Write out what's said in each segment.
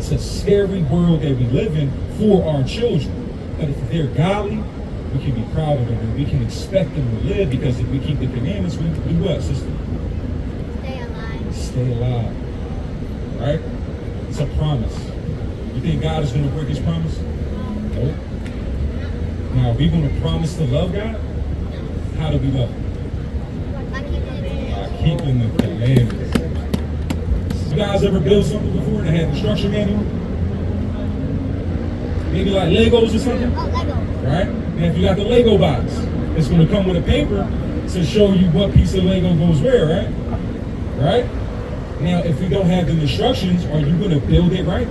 It's a scary world that we live in for our children. But if they're godly, we can be proud of them and we can expect them to live, because if we keep the commandments, we do what, sister? Stay alive. Stay alive. Right? It's a promise. You think God is going to break his promise? Nope. Now, are we going to promise to love God? How do we love him? By Keeping the commandments. You guys ever built something before that had instruction manual? Maybe like Legos or something? Oh, Lego. Right? And if you got the Lego box, it's going to come with a paper to show you what piece of Lego goes where, right? Right? Now, if we don't have the instructions, are you going to build it right?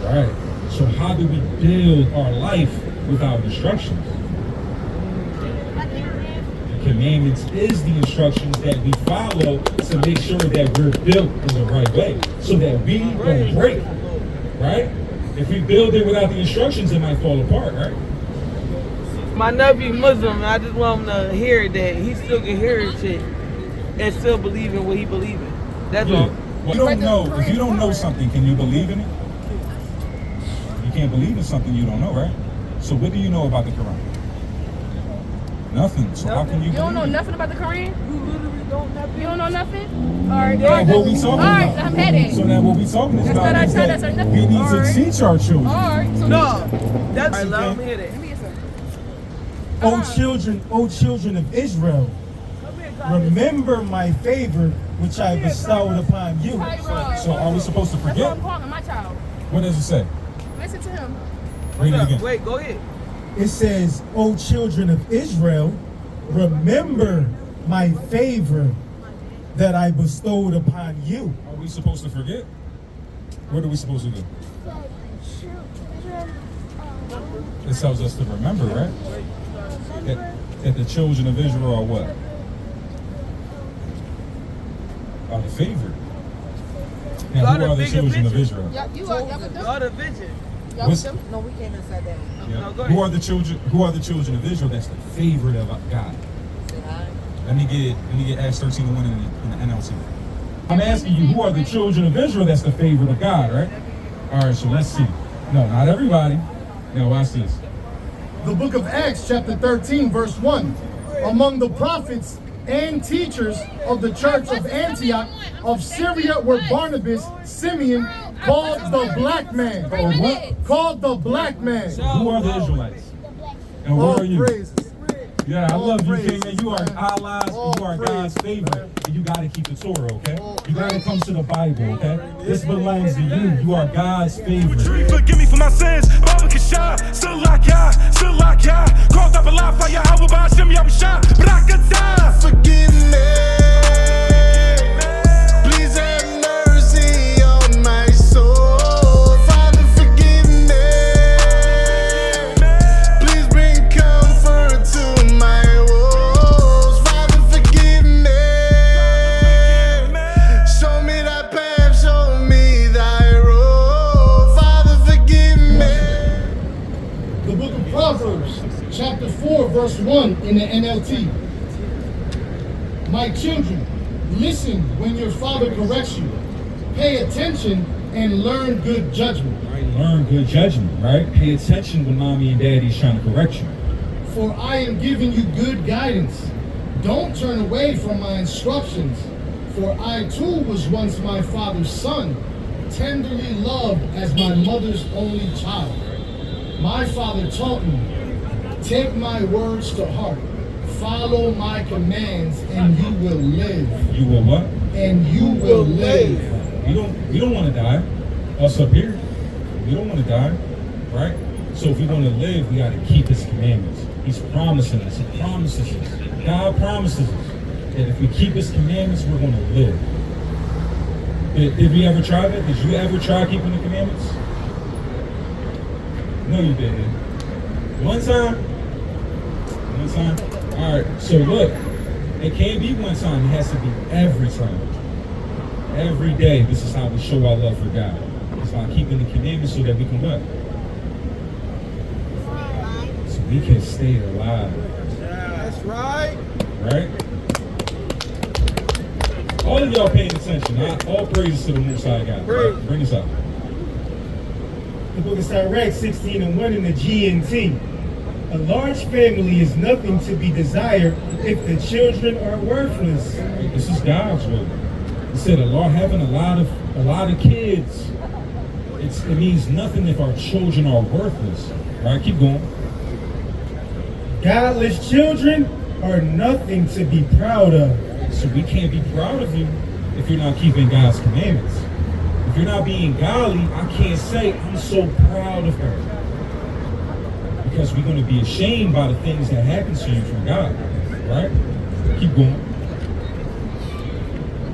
Right. So how do we build our life without instructions? The commandments is the instructions that we follow to make sure that we're built in the right way, so that we don't break, right? If we build it without the instructions, it might fall apart, right? My nephew Muslim, and I just want him to hear that he still can hear his shit and still believe in what he believes in. That's all. Well, you don't know. If you don't know something, can you believe in it? You can't believe in something you don't know, right? So what do you know about the Quran? Nothing. So how can you? You don't know believe it? nothing about the Quran? You literally don't have You don't know nothing? All right, Now, what we talking Alright, about? I'm headed. So now what we talking That's about what I is tried that to say. Nothing. we need to Alright. teach our children. Alright, so No, that's Alright, let okay. him hear that. let me get some. O children of Israel, remember my favor which I bestowed upon you. So are we supposed to That's what forget? I'm calling my child. What does it say? Listen to him. Read it again. Wait, go ahead. It says, O children of Israel, remember my favor that I bestowed upon you. Are we supposed to forget? What are we supposed to do? It tells us to remember, right? That the children of Israel are what? Are the favored. Now, God who a are the bigger children of vision. Israel? You are with them? God a vision. Y'all with them? No, we came inside that. Yeah. No, go Who ahead. are the children? Who are the children of Israel? That's the favorite of God. Say hi. Let me get Acts 13:1 in the NLT. I'm asking you, who are the children of Israel? That's the favorite of God, right? All right, so let's see. No, not everybody. Now watch this. The book of Acts, chapter 13, verse 1. Among the prophets and teachers of the church of Antioch of Syria were Barnabas, Simeon, called the black man. Called what? Called the black man. Who are the Israelites? And All where are you? praises. Yeah, I All love you, praises, King. And you are man. allies. All You are God's praises, favorite. man. And you got to keep the Torah, okay? All You got to praises. come to the Bible, okay? This belongs to you. You are God's favorite. Forgive me for my sins. Baba Kasha, still like ya, still like ya. Called up a lot for ya, how about Shim Yabasha? Brakata. Forgive me. Please have mercy on my soul. Father, forgive me. Please bring comfort to my woes. Father, forgive me. Show me that path, show me thy road. Father, forgive me. The book of Proverbs, chapter 4, verse 1 in the NLT. My children, listen when your father corrects you. Pay attention and learn good judgment. Right? Learn good judgment, right? Pay attention when mommy and daddy's trying to correct you. For I am giving you good guidance. Don't turn away from my instructions. For I too was once my father's son, tenderly loved as my mother's only child. My father taught me, take my words to heart, follow my commands, and you will live. You will what? And you will live. We don't want to die. Us up here, we don't want to die, right? So if we want to live, we got to keep His commandments. He's promising us. He promises us. God promises us that if we keep His commandments, we're going to live. Did we ever try that? Did you ever try keeping the commandments? No, you didn't. One time. One time. All right. So look, it can't be one time. It has to be every time. Every day. This is how we show our love for God. It's by keeping the commandments so that we can what? So we can stay alive. That's right. Right? All of y'all paying attention. All praises to the Most High God. Praise. Bring this up. The book of Sirach 16:1 in the GNT. A large family is nothing to be desired if the children are worthless. This is God's will. He said having a lot of kids, it means nothing if our children are worthless. Right? Keep going. Godless children are nothing to be proud of. So we can't be proud of you if you're not keeping God's commandments. If you're not being godly, I can't say I'm so proud of her. Because we're going to be ashamed by the things that happen to you from God. Right? Keep going.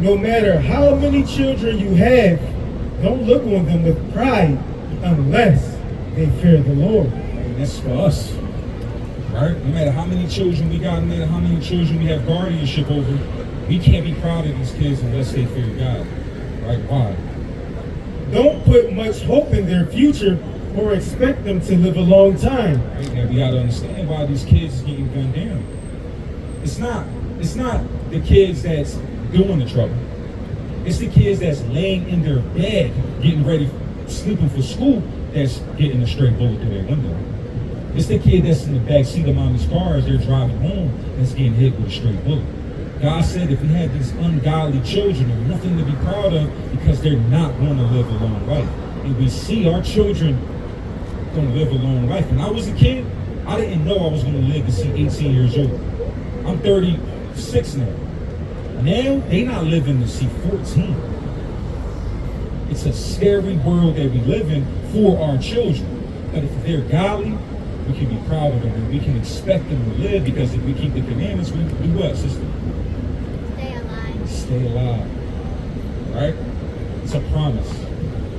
No matter how many children you have, don't look on them with pride unless they fear the Lord. And that's for us. Right? No matter how many children we got, no matter how many children we have guardianship over, we can't be proud of these kids unless they fear God. Right? Why? Don't put much hope in their future or expect them to live a long time. Right? And we gotta understand why these kids is getting gunned down. It's not the kids that's doing the trouble. It's the kids that's laying in their bed, getting ready, sleeping for school, that's getting a straight bullet through their window. It's the kid that's in the back seat of mommy's car as they're driving home that's getting hit with a straight bullet. God said if we have these ungodly children, there's nothing to be proud of because they're not going to live a long life. And we see our children going to live a long life. When I was a kid, I didn't know I was going to live to see 18 years old. I'm 36 now. Now, they not living to see 14. It's a scary world that we live in for our children. But if they're godly, we can be proud of them and we can expect them to live because if we keep the commandments, we do what, sister? Stay alive. Stay alive. Right? It's a promise.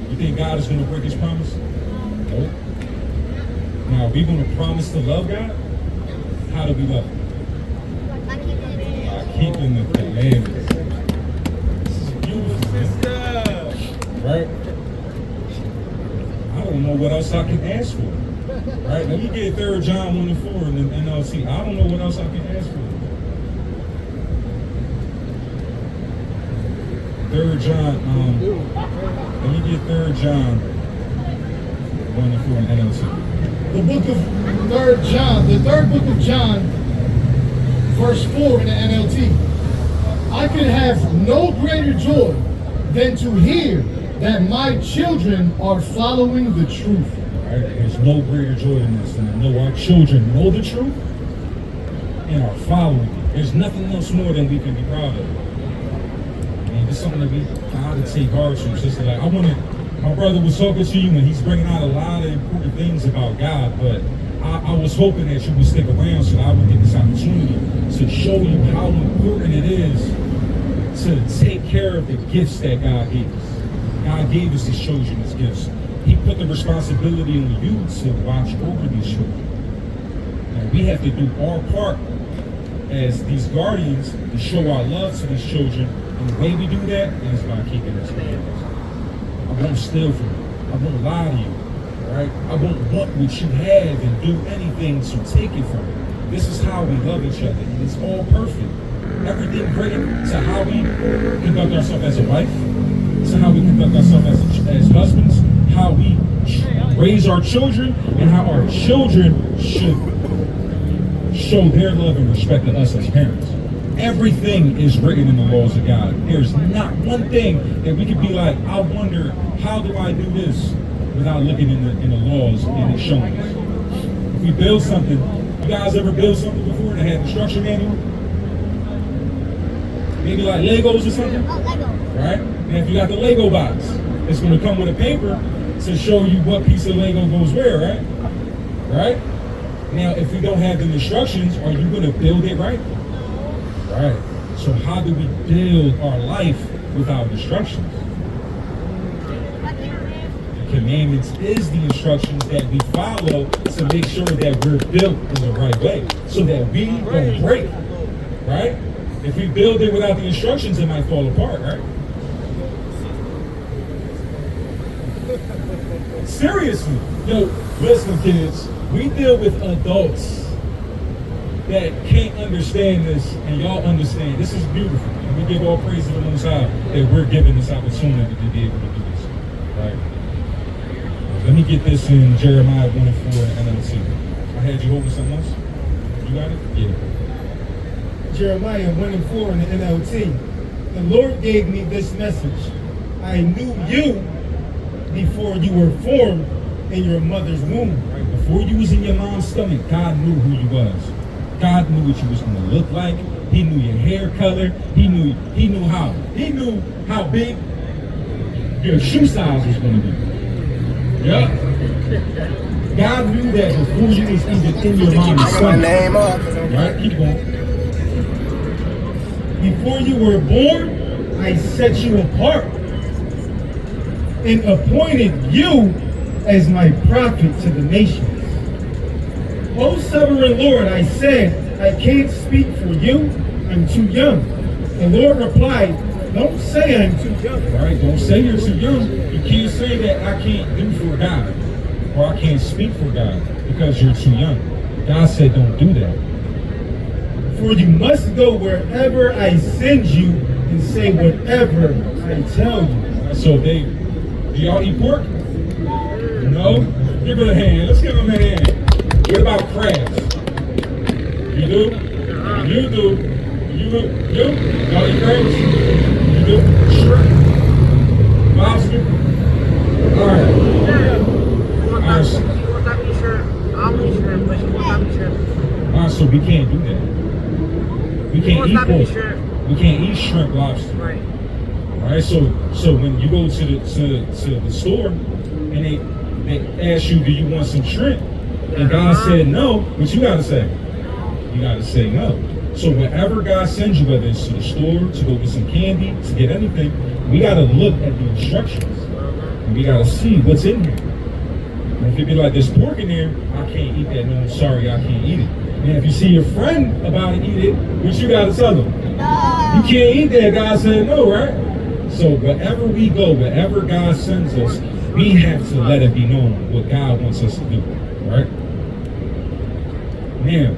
You think God is going to break his promise? Nope. Now, are we going to promise to love God? How do we love him? By keeping it. By keeping the commandments. This is beautiful. Right? I don't know what else I can ask for. Right? Let me get 3 John 1 and 4 in the NLT. I don't know what else I can ask for. 3 John, let me get 3 John 1 and 4 in the NLT. The book of 3 John, the third book of John, verse 4 in the NLT. I can have no greater joy than to hear that my children are following the truth. Right? There's no greater joy than this, than to know our children know the truth and are following it. There's nothing else more than we can be proud of. I mean, it's something that we gotta take heart to. Sister, like my brother was talking to you and he's bringing out a lot of important things about God, but I was hoping that you would stick around so that I would get this opportunity to show you how important it is to take care of the gifts that God gave us. God gave us his children as gifts. He put the responsibility on you to watch over these children. And we have to do our part as these guardians to show our love to these children. And the way we do that is by keeping his commandments. I won't steal from you. I won't lie to you. Right? I won't want what you have and do anything to take it from you. This is how we love each other. And it's all perfect. Everything great to how we conduct ourselves as a wife, to how we conduct ourselves as husbands, how we raise our children, and how our children should show their love and respect to us as parents. Everything is written in the laws of God. There's not one thing that we could be like, I wonder, how do I do this? Without looking in the laws and it showing us. If we build something, you guys ever build something before that had instruction manual? Maybe like Legos or something? Oh, Lego. Right? And if you got the Lego box, it's going to come with a paper to show you what piece of Lego goes where, right? Right? Now, if we don't have the instructions, are you going to build it right? Right. So how do we build our life without instructions? The commandments is the instructions that we follow to make sure that we're built in the right way, so that we don't break. Right? If we build it without the instructions, it might fall apart, right? Seriously. Yo, listen, kids, we deal with adults that can't understand this, and y'all understand. This is beautiful. And we give all praise to the Most High that we're given this opportunity to be able to do this. Right? Let me me get this in Jeremiah 1 and 4 and NLT. I had you holding something else? You got it? Yeah. Jeremiah 1 and 4 in the NLT. The Lord gave me this message. I knew you before you were formed in your mother's womb. Right? Before you was in your mom's stomach, God knew who you was. God knew what you was going to look like. He knew your hair color. He knew how big your shoe size was going to be. Yep. God knew that before you was even in your mom's stomach. Right? Keep going. Before you were born, I set you apart and appointed you as my prophet to the nations. O sovereign Lord, I said, I can't speak for you. I'm too young. The Lord replied, don't say I'm too young. Right? Don't say you're too young. You can't say that I can't do for God or I can't speak for God because you're too young. God said don't do that. For you must go wherever I send you and say whatever I tell you. So do y'all eat pork? No? Give it a hand. Let's give him a hand. What about crabs? You do? You do? You? Y'all eat crabs? You do? Shrimp? Lobster? Alright. Alright, so we can't do that. We can't eat pork. We can't eat shrimp, lobster. Right. Alright, so when you go to the store and they ask you, do you want some shrimp? And God said no, what you gotta say? You gotta say no. So whenever God sends you, whether it's to the store, to go get some candy, to get anything, we gotta look at the instructions. And we gotta see what's in here. And if it be like, there's pork in there, I can't eat that. No, I'm sorry, I can't eat it. And if you see your friend about to eat it, what you gotta tell them? You can't eat that. God said no, right? So wherever we go, wherever God sends us, we have to let it be known what God wants us to do, right? Now,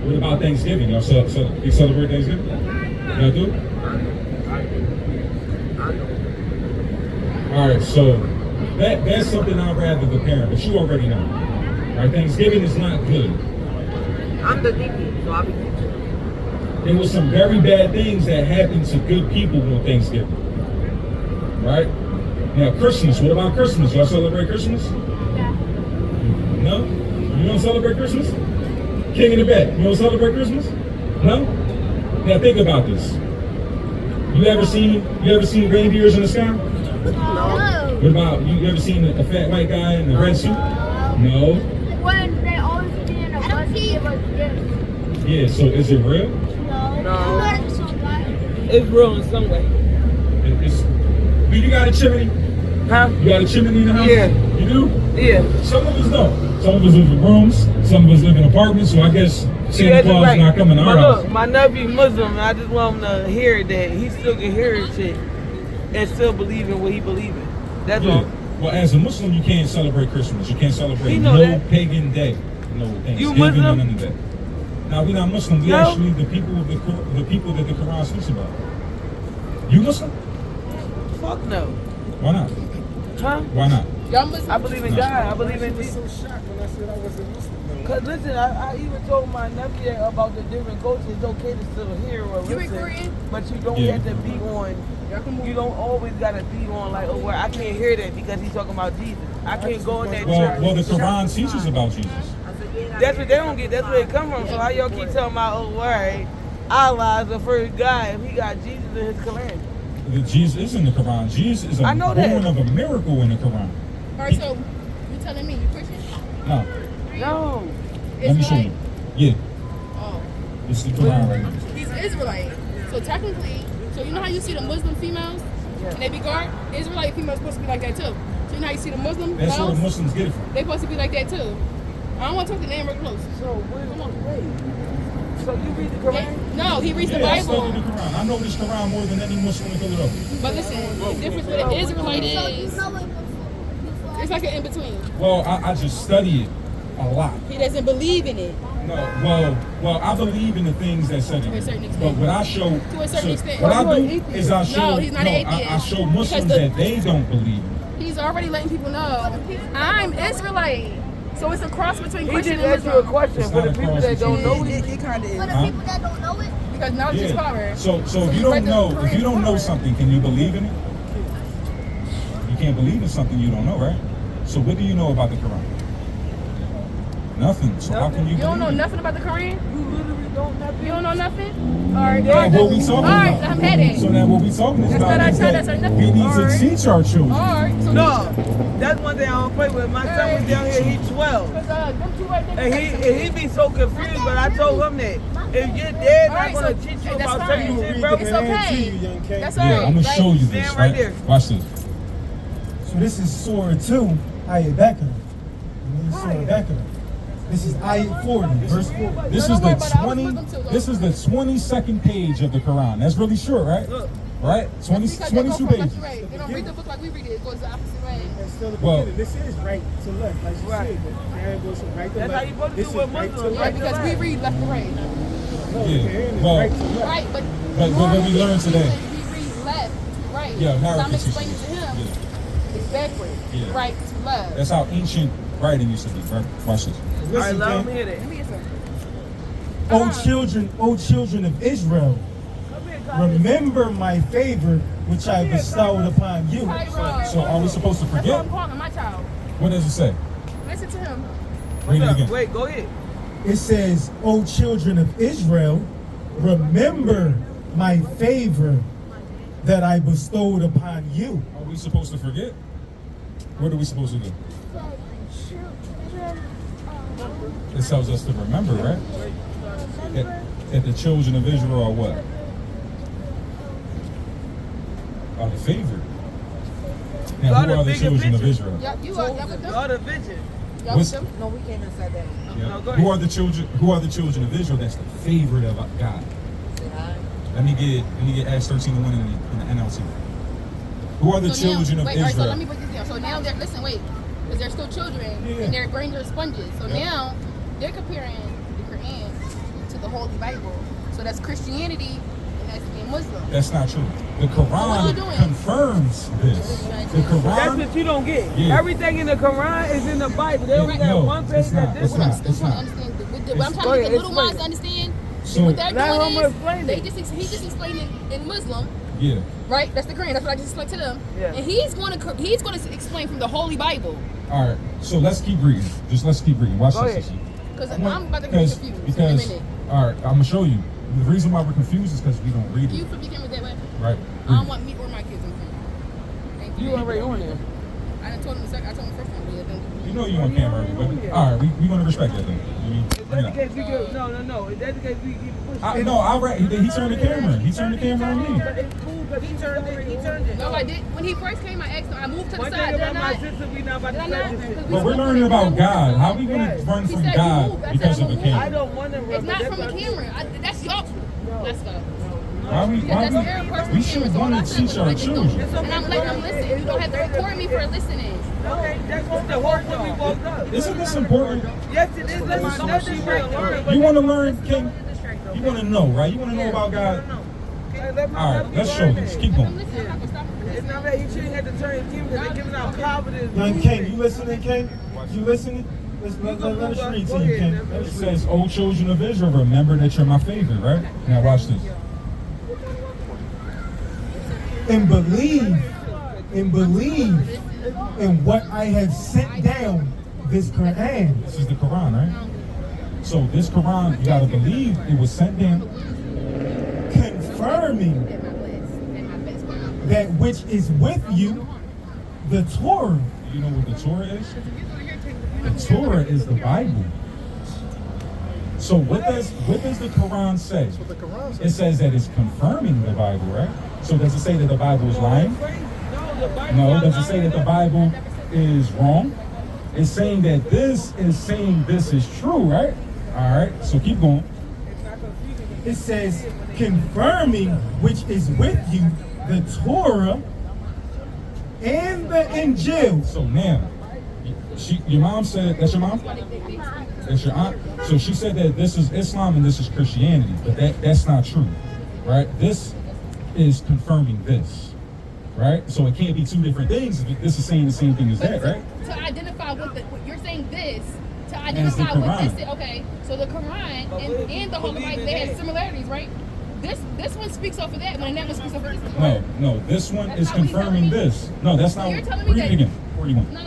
what about Thanksgiving? Y'all you celebrate Thanksgiving? Y'all do? All right, so that's something I'd rather the parent, but you already know. All right, Thanksgiving is not good. I'm the DP, so I'll be There was some very bad things that happened to good people on Thanksgiving. Right? Now, Christmas. What about Christmas? Y'all celebrate Christmas? Yeah. No? You don't celebrate Christmas? King of the Bed. You don't celebrate Christmas? No? Now think about this. You ever seen reindeers in the sky? No. What about you ever seen a fat white guy in a red suit? No. When they always be in a bus to give us gifts. Yeah, so is it real? No. It's real in some way. Do you got a chimney? Huh? You got a chimney in the house? Yeah. You do? Yeah. Some of us don't. Some of us live in rooms. Some of us live in apartments. So I guess Santa Claus is not coming to our house. Look, my nephew Muslim, and I just want him to hear that he still can hear his shit and still believe in what he believes in. That's all. Well, as a Muslim, you can't celebrate Christmas. You can't celebrate You know no that. pagan day. No Thanksgiving, You Muslim? none of that. Now, we're not Muslim. We No. actually the people that the Quran speaks about. You Muslim? Fuck no. Why not? Huh? Why not? Y'all Muslim? I believe in God. I believe in Jesus. so shocked when I said I wasn't Muslim. Cause listen, I even told my nephew about the different cultures. It's okay to still hear or You listen, recording? but you don't Yeah. have to be on. Y'all can move. You don't always gotta be on like, oh, well, I can't hear that because he's talking about Jesus. I can't go in that church. Well, the Quran teaches about Jesus. That's what they don't get. That's where it come from. So how y'all keep talking about, oh, all right, Allah is the first guy if he got Jesus in his Quran? Jesus is in the Quran. Jesus is I know that. born of a miracle in the Quran. Alright, so you telling me you Christian? No, No. let me show you. Yeah, Oh. it's the Quran right now. He's Israelite. So technically, so you know how you see the Muslim females? Yeah. And they be guard? Israelite females supposed to be like that too. So you know how you see the Muslim That's where males? the Muslims get it from. They supposed to be like that too. I don't want to talk to name real close. So wait, Come on. wait. So you read the Quran? No, he reads the Yeah, I studied the Bible. Quran. I know this Quran more than any Muslim in Philadelphia. But listen, the difference with an Israelite is it's like an in-between. Well, I just study it a lot. He doesn't believe in it. No, well, I believe in the things that said To a certain it. extent. But what I show, To a certain extent. what I Oh, do you're an is I show, No, he's not an I atheist. show Muslims Because the- that they don't believe in. He's already letting people know I'm Israelite. So it's a cross between He Christian just and asked you a Muslim. question It's for not the a people cross that don't know between- it. For the Huh? people that don't know it, Because knowledge is power. So if you you don't read the know, Quran if you don't know power. something, can you believe in it? You can't believe in something you don't know, right? So what do you know about the Quran? Nothing. So how can you? You don't know believe it? nothing about the Quran? You literally don't know. You don't know nothing? Alright, Now, what we talking Alright, about? I'm headed. So now what we talking That's about what I is tried that to say, nothing. we need to Alright. teach our children. Alright, so No, that's one thing I don't play with. My son was down here, he's 12. them two right there. And he be so confused, but I told him that if your dad not Alright, gonna so- teach you that's about fine. certain shit, Read bro, the It's Quran okay. to you, young King. That's Yeah, alright. I'm gonna Like, show you stand this. right Right? there. Watch this. So this is Surah 2, Ayat Bakr. Surah Bakr. This is Ayat 40, verse 40. This No, is don't worry the about it. I was 20. with them too, though. This is the 22nd page of the Quran. That's really short, right? Look. Right? 20, because they go 22 from left pages. to right. They don't read the book like we read it. It goes the opposite way. That's still the Well- beginning. This is right to left, like she Right. said. But Quran goes from right to That's left. how you supposed to This do is with right to Muslims, Yeah, left. because we read left to right. No, Yeah. Quran is Well- right to left. Right, but But what we normally learned today. We read left to right. Yeah, so America I'm teaches explaining to him Yeah. it's backwards. Yeah. Right to left. That's how ancient writing used to be, right? Watch this. All right, Listen, let him King. hear that. Let me get some. O children of Israel, remember my favor which I bestowed upon you. Cairo. So are we supposed to That's what forget? I'm calling my child. What does it say? Listen to him. Read it What's up? again. Wait, go ahead. It says, O children of Israel, remember my favor that I bestowed upon you. Are we supposed to forget? What are we supposed to do? It tells us to remember, right? That the children of Israel are what? Are the favored. Now, God who the are the bigger children of picture. Israel? Y'all with them? Y'all the vision. Y'all with What's- them? No, we came inside that. Yeah. No, go Who ahead. are the children? Who are the children of Israel? That's the favorite of God. Let me get Acts 13:1 in the NLT. Who are the So now- children of wait, all right, so Israel? let me break this down. So now they're, listen, wait, because they're still children and their brains are sponges. So Yeah. now they're comparing the Quran to the Holy Bible. So that's Christianity and that's being Muslim. That's not true. The what are Quran you doing? confirms this. The That's Quran. what you don't get. Yeah. Everything in the Quran is in the Bible. They only got No, one page it's not. that It's this What I'm not. still trying to understand, what I'm Go trying to get ahead, the little explain minds to it. understand, So what they're Let him doing explain is, it. he just explained it in Muslim, yeah. right? That's the Quran. That's what I just explained to them. Yeah. And he's going to explain from the Holy Bible. All right. So let's keep reading. Let's keep reading. Watch Go this. ahead. Because I'm about to get Because confused in a because minute. all right, I'm gonna show you. The reason why we're confused is because we don't read You it. flip your camera that way. Right. I don't want me or my kids on camera. Thank you. You already on there. I done told him I told him first time. Yeah, You know you on camera, but all right, we gonna respect that then. You mean, If bring that's it the up. case, we could, no. If that's the case, we keep pushing. I, no, I read. He turned the camera. He turned the camera on me. It's cool because he turned it. No, I did. When he first came, I asked him. I moved to the One side. thing Did I about my not? sister, we not about Did to I say not? this shit. But we're learning about God. How we gonna run He from said you God moved. I because said of a I'm I camera? don't want to run. It's not from the camera. That's y'all. Let's go. Why we? That's their Why personal we should camera. So want I'm to not teach our like children. And I'm letting them listen. You don't have to record me for listening. Okay, that's what the whole when we woke up. Isn't this important? Yes, it is. Let's just learn. You want to learn, King? You want to know, right? You want to know about God? All right, let's show this. Keep I'm going. listening. I'm not gonna stop him. It's not that you shouldn't have to turn your team because they're giving out confidence. Young King, you listening, King? You listening? Let us read to you, King. Let It us read. says, "O children of Israel, remember that you're my favorite." Right? Now watch this. And believe in what I have sent down, this Quran. This is the Quran, right? So this Quran, you gotta believe it was sent down, Confirming that which is with you, the Torah. Do you know what the Torah is? The Torah is the Bible. So what does the Quran say? It says that it's confirming the Bible, right? So does it say that the Bible is lying? No. Does it say that the Bible is wrong? It's saying that this is saying this is true, right? All right. So keep going. It says, confirming which is with you, the Torah and the Injil. So now, your mom said that's your mom. That's your aunt. So she said that this is Islam and this is Christianity, but that's not true, right? This is confirming this. right? So it can't be two different things if this is saying the same thing as that, right? To identify what you're saying this, to As the identify what Quran. this is, okay, so the Quran and the Holy Bible, they have similarities, right? This one speaks off of that, when that one speaks off of this. No, this one is confirming this. No, that's not. You're telling me Read it that- again. 41. No.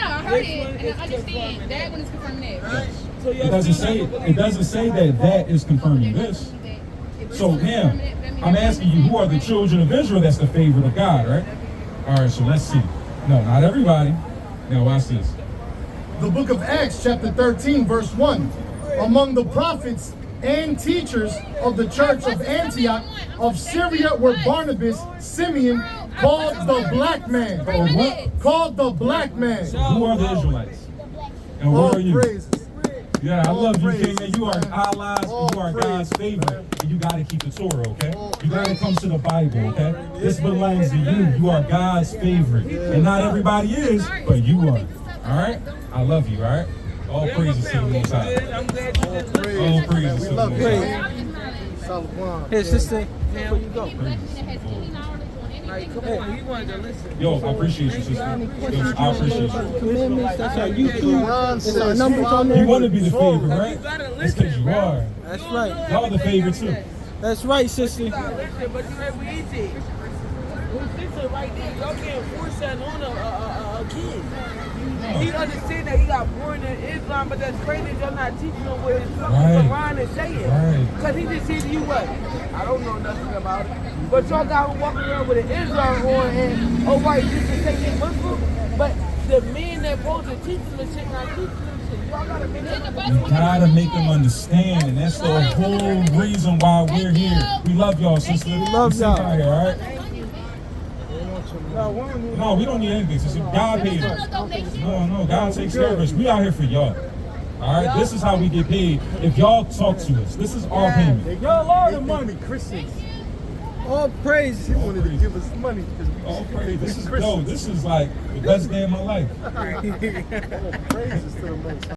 I heard it, and I understand. That one is confirming that, right? So It doesn't say. It doesn't say that is confirming this. So now, I'm asking you, who are the children of Israel that's the favorite of God, right? All right, so let's see. No, not everybody. Now watch this. The book of Acts, chapter 13, verse 1. Among the prophets and teachers of the church of Antioch of Syria were Barnabas, Simeon, called the black man. Called what? Called the black man. Who are the Israelites? And where All are you? praises. Yeah, I All love you, praises, King. You are man. allies. All You are God's praises, favorite. And you got to keep the Torah, okay? All You got to come to the Bible, okay? This belongs to you. You are God's favorite. And not everybody is, but you are. All right? I love you, all right? All praises to the Most High. I'm glad you just listened. All praises We to the love Most you. High. Shalom. Here, sister. Before you go. Like, come on, he wanted to listen. Yo, I appreciate you, sister. Yo, I appreciate you. Commandments, that's our YouTube. Quran There's says, our numbers on You there. want to be the favorite, You right? gotta It's listen, because you bro. are. That's right. Y'all the favorite, too. That's right, sister. You gotta listen, but you ain't easy. Who's sister right there? Y'all can't force that on a kid. He understand that he got born in Islam, but that's crazy that y'all not teaching him what his fucking Right. Quran is saying. Right. Because he just said to you what? I don't know nothing about it. But y'all got him walking around with an Islam on and, oh, right, this is saying Muslim. But the men that supposed to teach him the shit not teaching him shit. Y'all gotta make him You gotta make them understand, and that's the whole reason why we're here. We love y'all, sister. We love y'all. Out here, all right? No, we don't need anything, sister. God paid us. No, God takes care of us. We out here for y'all. All right, this is how we get paid. If y'all talk to us, this is our payment. Y'all are the Money, money. Christians. All praise. He wanted to give us money because we Oh, praise. This is like the best day of my life. praises to the Most High.